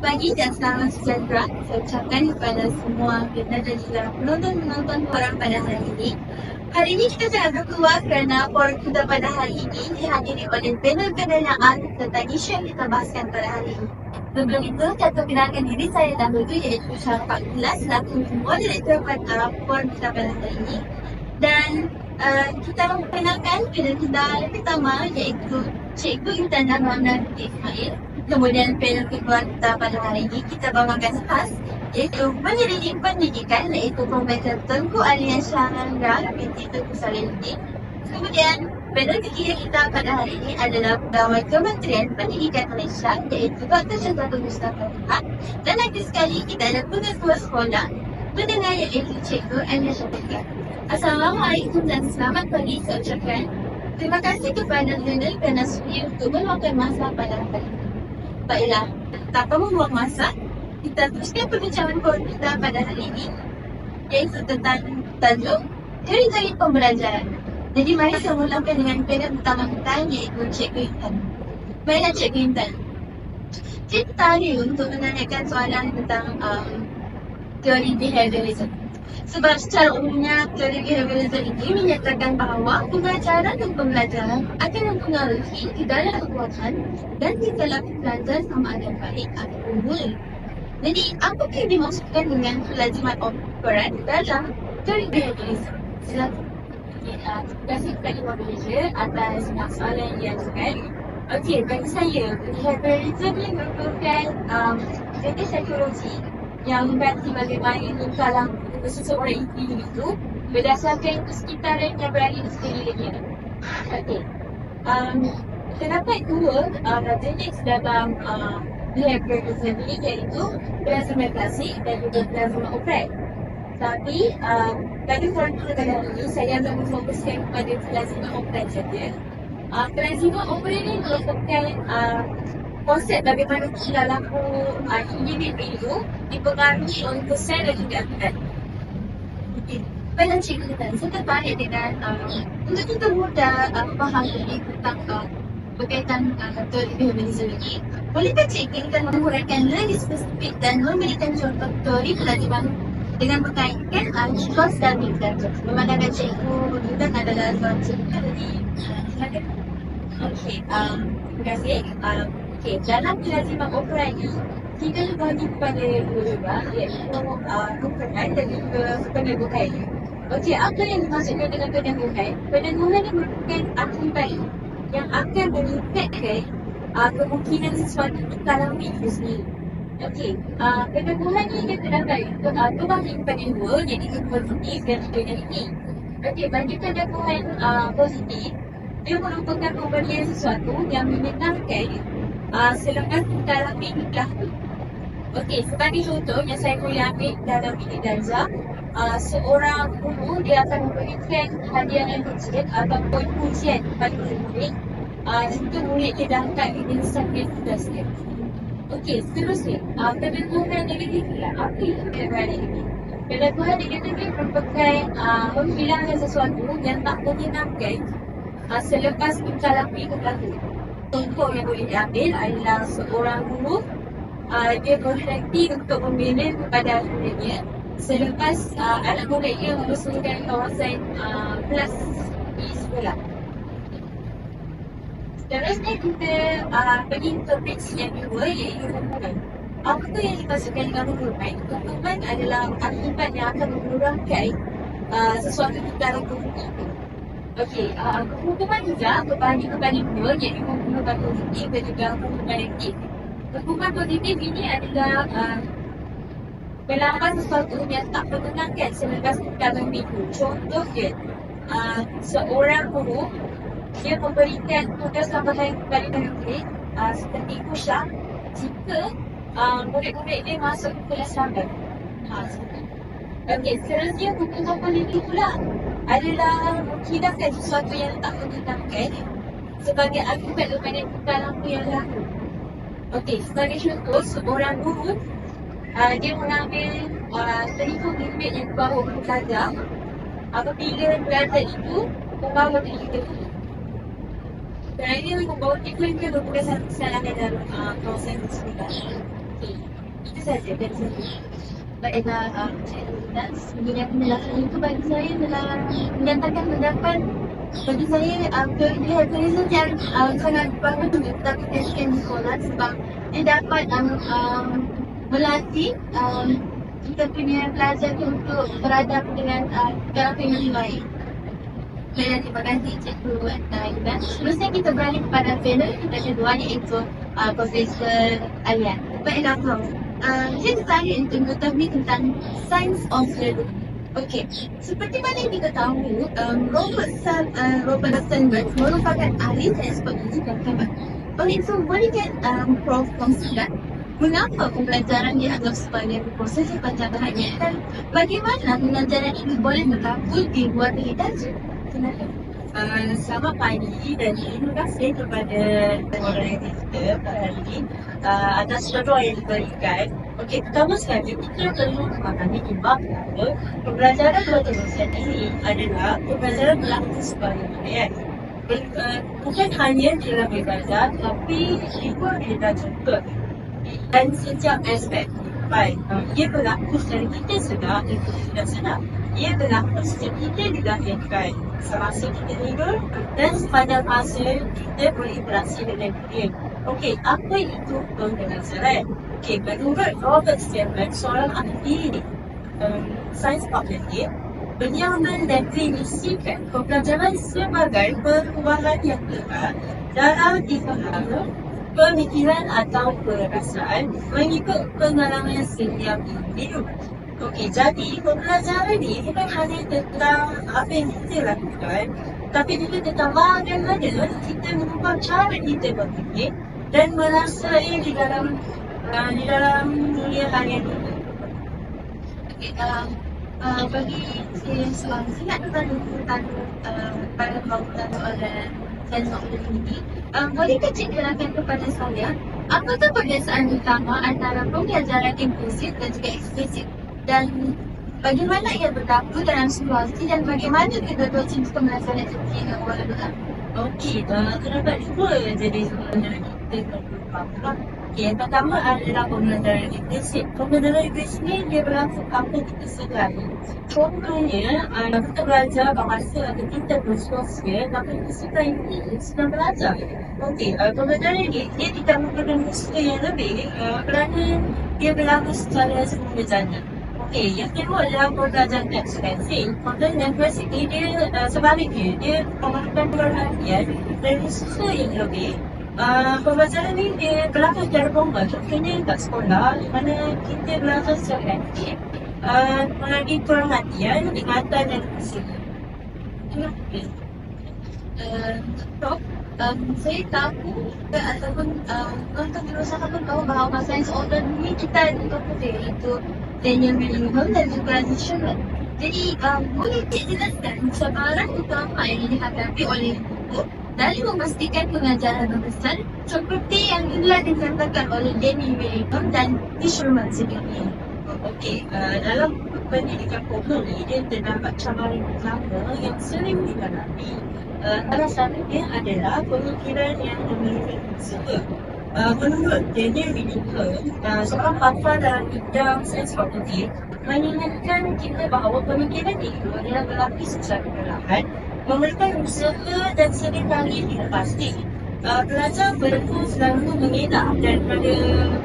pagi dan selamat sejahtera saya ucapkan kepada semua kita dan juga penonton-penonton korang pada hari ini. Hari ini kita jangan berkeluar kerana forum kita pada hari ini dihadiri oleh panel-panel yang ahli tentang isu yang kita bahaskan pada hari ini. Sebelum itu, saya perkenalkan diri saya dahulu iaitu Syarah Fakula selaku moderator pada forum kita pada hari ini. Dan kita memperkenalkan panel kita yang pertama iaitu Cikgu Intan Rahmana Ismail. Kemudian panel kedua kita pada hari ini kita bawakan khas iaitu penyelidik pendidikan iaitu Profesor Tengku Alian Syahlandra binti Tengku Salihuddin. Kemudian panel ketiga kita pada hari ini adalah pegawai Kementerian Pendidikan Malaysia iaitu Dr. Syazwatul Mustafa Rihad. Dan lagi sekali kita ada pengetua sekolah pendengar iaitu Cikgu Anya Syafiqah. Assalamualaikum dan selamat pagi saya ucapkan. Terima kasih kepada panel kerana sudi untuk meluangkan masa pada hari ini. Baiklah, tanpa membuang masa, kita teruskan perbincangan forum kita pada hari ini iaitu tentang tajuk teori-teori pembelajaran. Jadi mari saya mulakan dengan panel utama kita iaitu Cikgu Intan. Baiklah Cikgu Intan, kita tertarik untuk menanyakan soalan tentang teori behaviorism. Sebab secara umumnya teori behaviorism ini menyatakan bahawa pengajaran dan pembelajaran akan mempengaruhi kedaya kekuatan dan tingkah laku pelajar sama ada baik ataupun buruk. Jadi, apakah yang dimaksudkan dengan kelaziman operan dalam teori behaviorism? Silakan. Terima kasih kepada Ibu Malaysia atas soalan yang diajukan. Okey, bagi saya, behaviorism ini merupakan teori psikologi yang mengkaji bagaimana tingkah laku seseorang individu berdasarkan persekitaran yang berada di sekelilingnya. Okey. Terdapat dua jenis dalam behaviorism ini iaitu plasma klasik dan juga plasma operan. Tapi pada forum kita pada hari ini saya akan memfokuskan kepada plasma operan saja. Plasma operan ini merupakan konsep bagaimana tingkah laku individu dipengaruhi oleh pesan dan juga akibat. Baiklah Cikgu Intan, saya tertarik dengan untuk kita mudah memahami tentang berkaitan teori behaviorism ini. Bolehkah Cikgu Intan menguraikan lebih spesifik dan memberikan contoh teori pelajaran dengan berkaitkan trust dan belajar? Memandangkan Cikgu Intan adalah seorang cikgu jadi silakan. Okey, terima kasih. Okey, dalam pelajaran operan ini kita dibagi kepada dua juga iaitu operan dan juga peneguhan. Okey, apa yang dimaksudkan dengan peneguhan? Peneguhan ini merupakan akibat yang akan meningkatkan kemungkinan sesuatu dalam itu sendiri. Okey, peneguhan ini dia terdapat terbagi kepada dua iaitu positif dan juga negatif. Okey, bagi peneguhan positif, dia merupakan pemberian sesuatu yang menyenangkan selepas dalam bilik berlaku. Okey, sebagai contoh yang saya boleh ambil dalam bilik darjah, seorang guru dia akan memberikan hadiah yang kecil ataupun pujian kepada murid jika murid dia dapat dengan sampai tugasnya. Okey, seterusnya, peneguhan negatif pula. Apa itu peneguhan negatif? Peneguhan negatif merupakan menghilangkan sesuatu yang tak menyenangkan selepas tingkah laku itu berlaku. Contoh yang boleh diambil adalah seorang guru dia berhenti untuk membina kepada muridnya selepas anak muridnya membersihkan kawasan kelas di sekolah. Seterusnya kita pergi ke page yang kedua iaitu hukuman. Apa yang dimaksudkan dengan hukuman? Hukuman adalah akibat yang akan mengurangkan sesuatu tingkah laku itu. Okey, hukuman juga berbagi kepada dua iaitu hukuman positif dan juga hukuman negatif. Hukuman positif ini adalah melakukan sesuatu yang tak menyenangkan selepas tingkah laku itu. Contohnya, seorang guru dia memberikan tugas tambahan kepada murid seperti kusyak jika murid-murid dia masuk ke kelas lambat. Okey, seterusnya hukuman positif pula adalah menghilangkan sesuatu yang tak menyenangkan sebagai akibat daripada tingkah laku yang berlaku. Okey, sebagai contoh, seorang guru dia mengambil telefon bimbit yang dibawa oleh pelajar apabila pelajar itu membawa telefon. Kerana dia membawa telefon itu merupakan satu kesalahan dalam kawasan sekolah. Okey. saja dari sini. Baiklah, dan segini penjelasan itu bagi saya adalah menyatakan pendapat bagi saya pilihan yang sangat bagus untuk kita aplikasikan di sekolah sebab dia dapat melatih kita punya pelajar untuk beradab dengan cara yang baik. Baiklah, terima kasih Cikgu Iban. Seterusnya kita beralih kepada panel kita kedua iaitu Profesor Alian. Baiklah, Prof. Saya tertarik untuk mengetahui tentang Science of Learning. Okey, seperti mana yang kita tahu, Robert Sandberg merupakan ahli sains kognitif dan kabar. Oleh itu, bolehkah Prof kongsikan mengapa pembelajaran dianggap sebagai proses yang pencabahannya dan bagaimana pembelajaran ini boleh berlaku di luar kehidupan? Selamat pagi dan terima kasih kepada orang kita pada hari ini atas contoh yang diberikan. Okey, pertama sekali kita perlu memahami bahawa pembelajaran berterusan ini adalah pembelajaran berlaku sebagai budaya. Bukan hanya dalam ibadah tapi juga di dalam juga dan setiap aspek. Baik, ia berlaku secara kita sedar dan kita tidak sedar. Ia berlaku setiap kita dilahirkan, semasa kita tidur dan sepanjang masa kita berinteraksi dengan dunia. Okey, apa itu pembelajaran? Okey, menurut Robert Sandberg, seorang ahli sains kognitif, beliau mendefinisikan pembelajaran sebagai perubahan yang tepat dalam difahami pemikiran atau perasaan mengikut pengalaman setiap individu. Okey, jadi pembelajaran ini bukan hanya tentang apa yang kita lakukan, tapi juga tentang bagaimana kita mengubah cara kita berfikir dan merasai di dalam dunia harian ini. Okey, bagi saya nak bertanya tentang pada komputer oleh sains of learning ini. Bolehkah cikgu jelaskan kepada saya apakah perbezaan utama antara pembelajaran impulsif dan juga eksplisit dan bagaimana ia berlaku dalam situasi dan bagamana kedua-dua jenis pembelajaran itu yang berlaku? Okey, terdapat dua jenis pembelajaran kita perlu faham. Okey, yang pertama adalah pembelajaran impulsif. Pembelajaran impulsif ni dia berlaku tanpa kita sedari. Contohnya, kita belajar bahasa atau kita bersosial tapi kita ini sedang belajar. Okey, pembelajaran ini dia tidak memerlukan usaha yang lebih kerana dia berlaku secara semula-jana. Okey, yang kedua adalah pembelajaran ekspresif. Pembelajaran ekspresif ni dia sebaliknya, dia memerlukan perhatian dan usaha yang lebih. Pembelajaran ni dia berlaku secara formal. Contohnya kat sekolah di mana kita belajar secara aktif melalui perhatian, ingatan dan usaha. Prof, saya tahu ataupun untuk berusaha pun tahu bahawa sains of learning ni kita ada tokoh dia iaitu Daniel Kahneman dan juga Sherlock. Jadi boleh dijelaskan cabaran utama yang dihadapi oleh guru dalam memastikan pengajaran berkesan seperti yang telah dikatakan oleh Daniel Kahneman dan Sherlock sendiri. Okey, dalam pendidikan formal ni dia terdapat cabaran utama yang sering dihadapi. Salah satunya adalah pemikiran yang memiliki usaha. Menurut Daniel Kahneman, seorang pakar dalam bidang sains kognitif, mengingatkan kita bahawa pemikiran itu adalah berlaku secara perlahan, memerlukan usaha dan seringkali tidak pasti. Pelajar perlu selalu mengelak daripada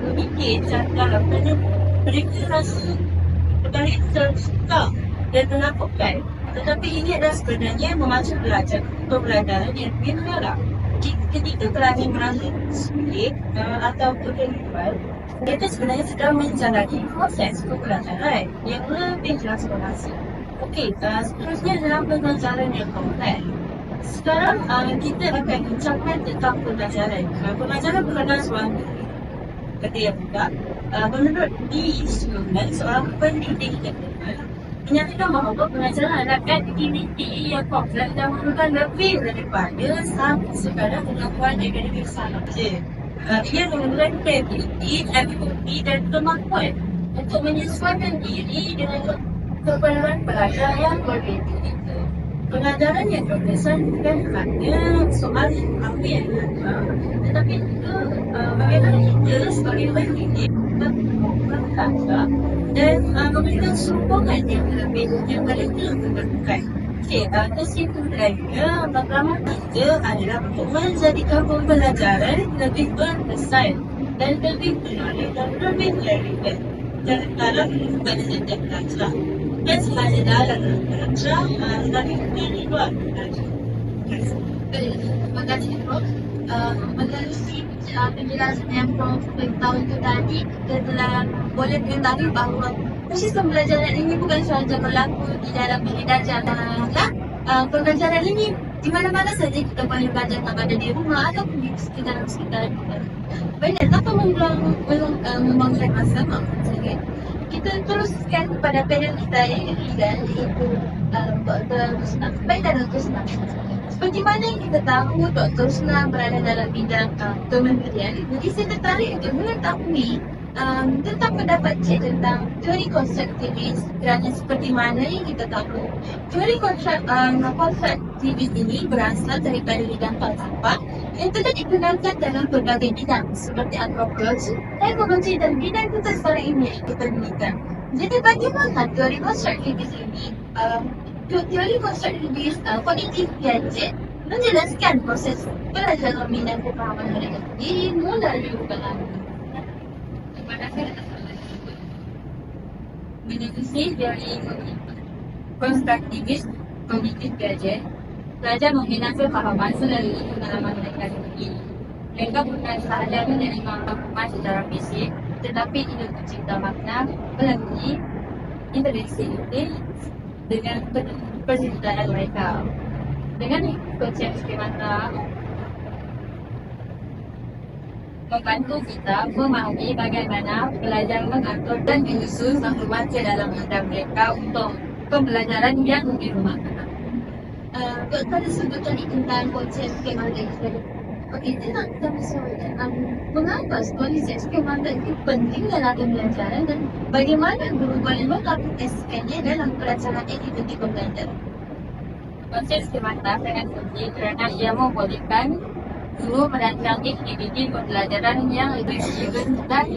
memikir dalam mereka rasa perkara tersuka dan menakutkan. Tetapi ini adalah sebenarnya memacu pembelajaran yang lebih mendalam. Ketika pelajar merasa sulit atau kegelisahan, kita sebenarnya sedang menjalani proses pembelajaran yang lebih transformasi. Okey, seterusnya dalam pembelajaran yang kompleks. Sekarang kita akan bincangkan tentang pembelajaran. Pembelajaran bukanlah suatu kata yang mudah. Menurut D. Schumann, seorang pendidik terkenal, menyatakan bahawa pembelajaran adalah aktiviti yang kompleks dan memerlukan lebih daripada satu sekadar kemampuan akademik sahaja. Ia memerlukan kreativiti, empati dan kemampuan untuk menyesuaikan diri dengan keperluan pelajar yang berbeza. Pengajaran yang berkesan bukan hanya soal apa yang tetapi juga bagaimana kita sebagai pendidik memperkata dan memberikan sokongan yang lebih yang mereka memerlukan. Okey, kesimpulannya pertama kita adalah untuk menjadikan pembelajaran lebih berkesan dan lebih menarik dan lebih relevan dalam kehidupan setiap pelajar. Dan sebagai dalam pelajar, tetapi juga di luar pelajar. Terima kasih Prof. Melalui penjelasan yang Prof beritahu itu tadi, kita telah boleh mengetahui bahawa proses pembelajaran ini bukan sahaja berlaku di dalam bilik darjah. Pembelajaran ini di mana-mana saja kita boleh belajar, sama ada di rumah ataupun di sekitar kita. Baik, tanpa membuang masa, maafkan saya. Kita teruskan kepada panel kita yang ketiga, iaitu Dr. Rusna. Baik, Dr. Rusna. Seperti mana yang kita tahu, Dr. Rusna berada dalam bidang kementerian. Jadi saya tertarik untuk mengetahui tentang pendapat cik tentang teori konstruktivis, kerana seperti mana yang kita tahu, teori konstruktivis ini berasal daripada bidang falsafah yang telah digunakan dalam berbagai bidang seperti antropologi, teknologi dan bidang kesesaran ilmiah kependidikan. Jadi bagaimana teori konstruktivis ini, teori konstruktivis kognitif Piaget menjelaskan proses pelajaran minat kepahaman mereka sendiri melalui bukan Mendefinisi teori konstruktivis kognitif Piaget, pelajar membina kefahaman melalui pengalaman mereka sendiri. Mereka bukan sahaja menerima pemahaman secara fisik, tetapi juga mencipta makna melalui interaksi dengan perciptaan mereka. Dengan konsep skemata membantu kita memahami bagaimana pelajar mengatur dan menyusun maklumat ke dalam hidup mereka untuk pembelajaran yang lebih bermakna. Doktor disebut tadi tentang konsep skemata itu. Okey, saya nak tanya soalan. Mengapa konsep skemata itu penting dalam pembelajaran dan bagaimana guru boleh mengaplikasikannya dalam pelaksanaan aktiviti pembelajaran? Konsep skemata sangat penting kerana ia membolehkan guru merancang aktiviti pembelajaran yang lebih relevan dan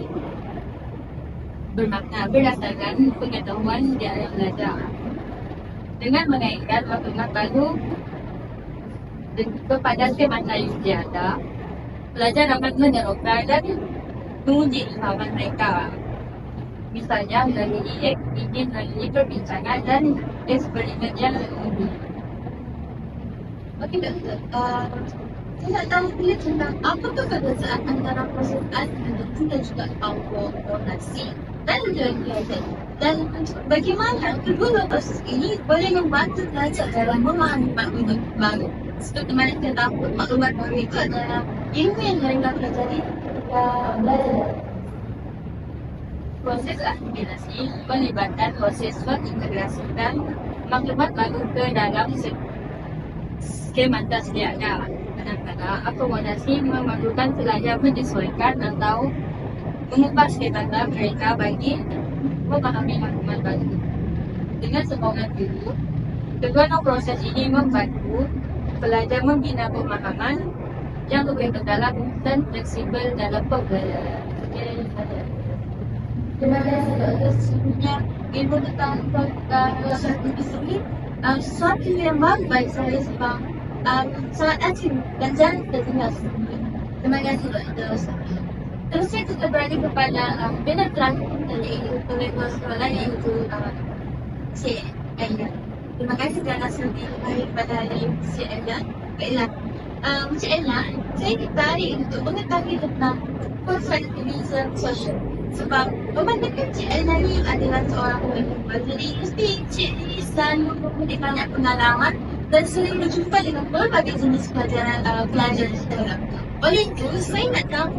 bermakna berdasarkan pengetahuan di area belajar. Dengan mengaitkan maklumat baru kepada skemata yang tiada, pelajar dapat menerapkan dan menguji pemahaman mereka. Misalnya melalui aktiviti, melalui perbincangan dan eksperimen yang lebih. Okey, Doktor. Saya nak tahu pula tentang apa perbezaan antara proses administrasi dan juga koordinasi dan juga Piaget. Dan bagaimana kedua proses ini boleh membantu pelajar dalam memahami maklumat baru. Seperti mana kita tahu maklumat baru itu adalah ilmu yang mereka pelajari ketika belajar. Proses asimilasi melibatkan proses mengintegrasikan maklumat baru ke dalam skemata sedianya. Kadang-kadang akomodasi memerlukan pelajar menyesuaikan atau mengubah skemata mereka bagi memahami maklumat baru. Dengan sokongan guru, kedua proses ini membantu pelajar membina pemahaman yang lebih mendalam dan fleksibel dalam pembelajaran. Terima kasih Doktor. Sebenarnya ilmu tentang konstruktivis ini sesuatu yang baru bagi saya sebab sangat asing dan jarang kita dengar sebelumnya. Terima kasih Doktor. Terus saya juga beralih kepada bidang terakhir kita iaitu pengetahuan sekolah iaitu Cik Aida. Terima kasih kerana sudi hadir pada hari ini Cik Aida. Baiklah, Cik Aida, saya tertarik untuk mengetahui tentang konstruktivisme sosial. Sebab memandangkan Cik Aida ni adalah seorang pemimpin, jadi mesti Cik ni selalu mempunyai banyak pengalaman dan sering berjumpa dengan berbagai jenis pelajar sekolah. Oleh itu, saya nak tahu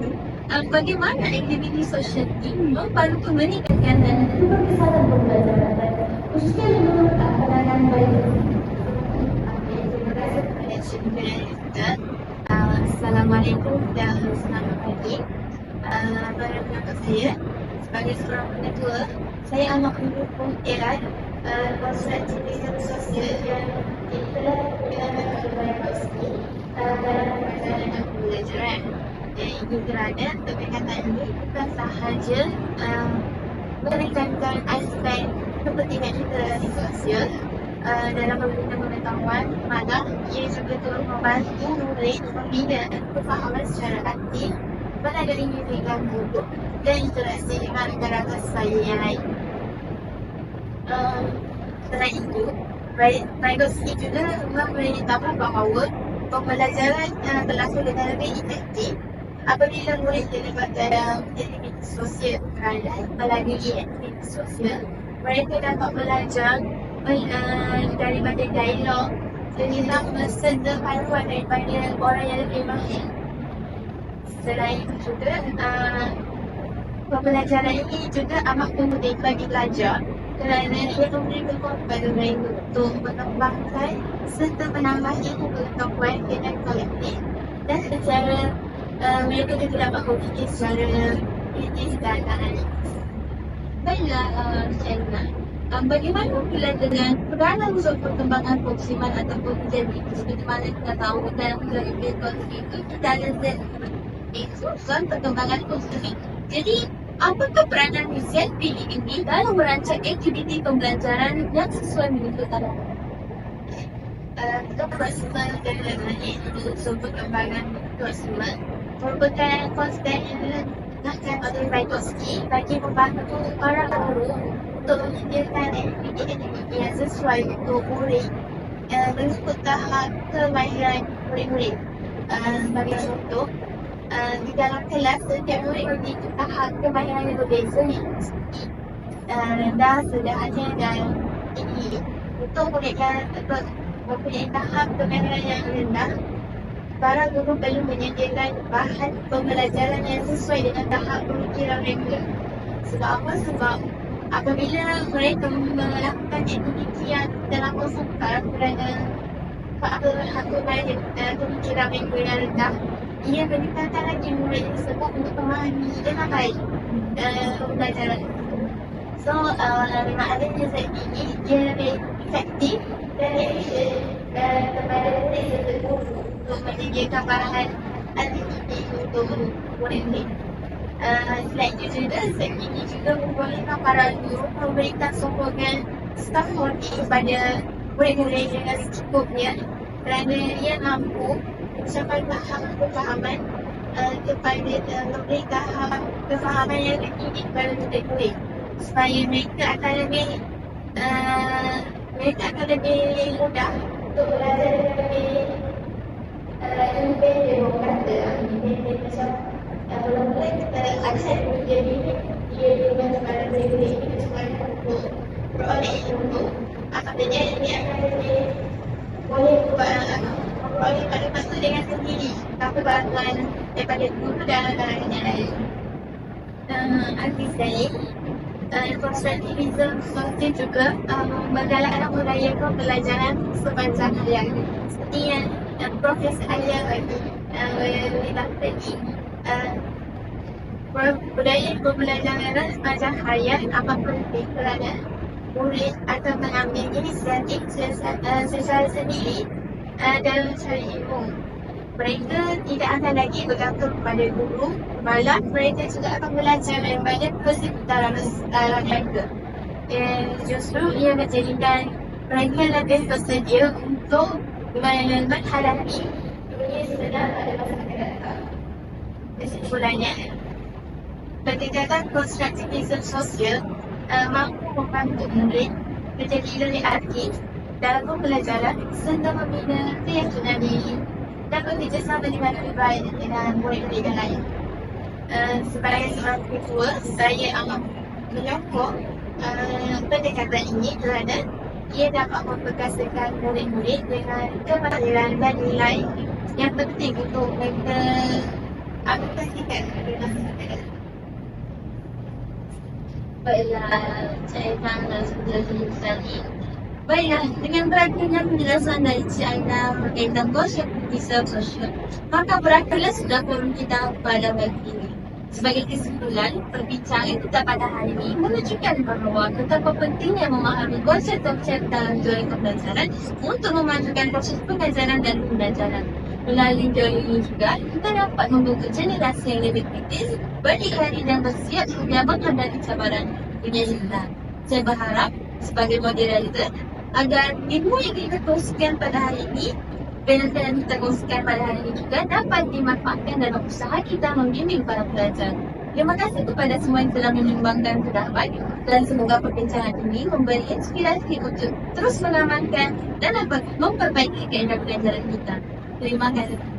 bagaimana aktiviti sosial ini membantu meningkatkan dan keberkesanan pembelajaran, khususnya menurut pandangan baik. Terima kasih kepada Cik Aida. Assalamualaikum dan selamat pagi. Pada nama saya, sebagai seorang pengetua, saya amat mendukung erat konsep aktivitas sosial yang itulah kegunaan pasti dalam perjalanan pembelajaran. Dan ini kerana pendekatan ini bukan sahaja menekankan aspek kepentingan literasi sosial dalam memberikan pengetahuan, malah ia juga turut membantu murid membina kefahaman secara aktif melalui pendidikan buku dan interaksi dengan rakan-rakan sebaya yang lain. Selain itu, Vygotsky juga memberitahu bahawa pembelajaran berlaku dengan lebih efektif apabila murid terlibat dalam aktiviti sosial kerana melalui aktiviti sosial mereka dapat belajar daripada dialog tentang sederhana daripada orang yang lebih mahir. Selain itu juga pembelajaran ini juga amat penting bagi pelajar kerana ia memberi peluang kepada mereka untuk mengembangkan serta menambah ilmu pengetahuan dengan kolektif dan secara mereka juga dapat berfikir secara kritis dan analitis. Baiklah, Shaina. Bagaimana pula dengan peranan untuk perkembangan proksimal ataupun jadi seperti mana kita tahu dalam teori Vygotsky itu kita ada soal perkembangan proksimal. Jadi, apakah peranan Michelle pilih ini dalam merancang aktiviti pembelajaran yang sesuai mengikut arahan? Untuk proksimal dan unsur perkembangan proksimal merupakan konsep yang dilakukan oleh Vygotsky bagi membantu para guru untuk menyediakan aktiviti yang sesuai untuk murid mengikut tahap kemahiran murid-murid. Bagi contoh, di dalam kelas setiap murid memiliki tahap kemahiran yang berbeza, rendah, sederhana dan tinggi. Untuk murid yang mempunyai tahap kemahiran yang rendah, para guru perlu menyediakan bahan pembelajaran yang sesuai dengan tahap pemikiran mereka. Sebab apa? Sebab apabila mereka melakukan aktiviti yang terlampau sukar kerana pemikiran mereka yang rendah, ia meningkatkan lagi murid tersebut untuk memahami dengan baik pembelajaran. So, memang adanya zat ini dia lebih efektif dan efisien kepada murid tersebut untuk menyediakan bahan aktiviti untuk murid-murid. Selain itu juga, zat ini juga membolehkan para guru memberikan sokongan scaffolding kepada murid-murid dengan secukupnya kerana ia mampu mencapai tahap kefahaman kepada memberi tahap kefahaman yang tinggi kepada murid-murid supaya mereka akan lebih mudah untuk belajar lebih independen macam mula-mula kita akses menjadi dia dengan kepada murid-murid ini sebagai untuk beroleh ilmu. Apabila dia akan lebih boleh memperoleh maklumat itu dengan sendiri tanpa bantuan daripada guru dan rakan-rakan yang lain. Arti sekali, konstruktivisme sosial juga menggalakkan budaya pembelajaran sepanjang harian. Seperti yang Profesor Alia beritahu tadi, budaya pembelajaran sepanjang harian amat penting kerana murid akan mengambil inisiatif secara sendiri dalam mencari ilmu. Mereka tidak akan lagi bergantung kepada guru, malah mereka juga akan belajar daripada persekitaran mereka. Justru ia menjadikan mereka lebih bersedia untuk menghadapi dunia sebenar pada masa akan datang. Kesimpulannya, pendekatan konstruktivisme sosial mampu membantu murid menjadi lebih aktif dalam pembelajaran serta membina keyakinan diri dan bekerjasama dengan lebih baik dengan murid-murid yang lain. Sebagai seorang ketua, saya amat menyokong pendekatan ini kerana ia dapat memperkasakan murid-murid dengan kemahiran dan nilai yang penting untuk mereka aplikasikan di masa akan datang. Baiklah, Cik Aina dan sudah sekali. Baiklah, dengan berakhirnya penjelasan dari Cik Aina berkaitan konsep kisah sosial, maka berakhirlah sudah forum kita pada pagi ini. Sebagai kesimpulan, perbincangan kita pada hari ini menunjukkan bahawa betapa pentingnya memahami konsep-konsep dalam teori pembelajaran untuk memajukan proses pengajaran dan pembelajaran. Melalui teori ini juga, kita dapat membentuk generasi yang lebih kritis, berdikari dan bersiap sedia menghadapi cabaran dunia nyata. Saya berharap, sebagai moderator, agar ilmu yang kita kongsikan pada hari ini dan yang kita kongsikan pada hari ini juga dapat dimanfaatkan dalam usaha kita membimbing para pelajar. Terima kasih kepada semua yang telah menyumbangkan pendapat dan semoga perbincangan ini memberi inspirasi untuk terus mengamalkan dan dapat memperbaiki keadaan pelajaran kita. Terima kasih.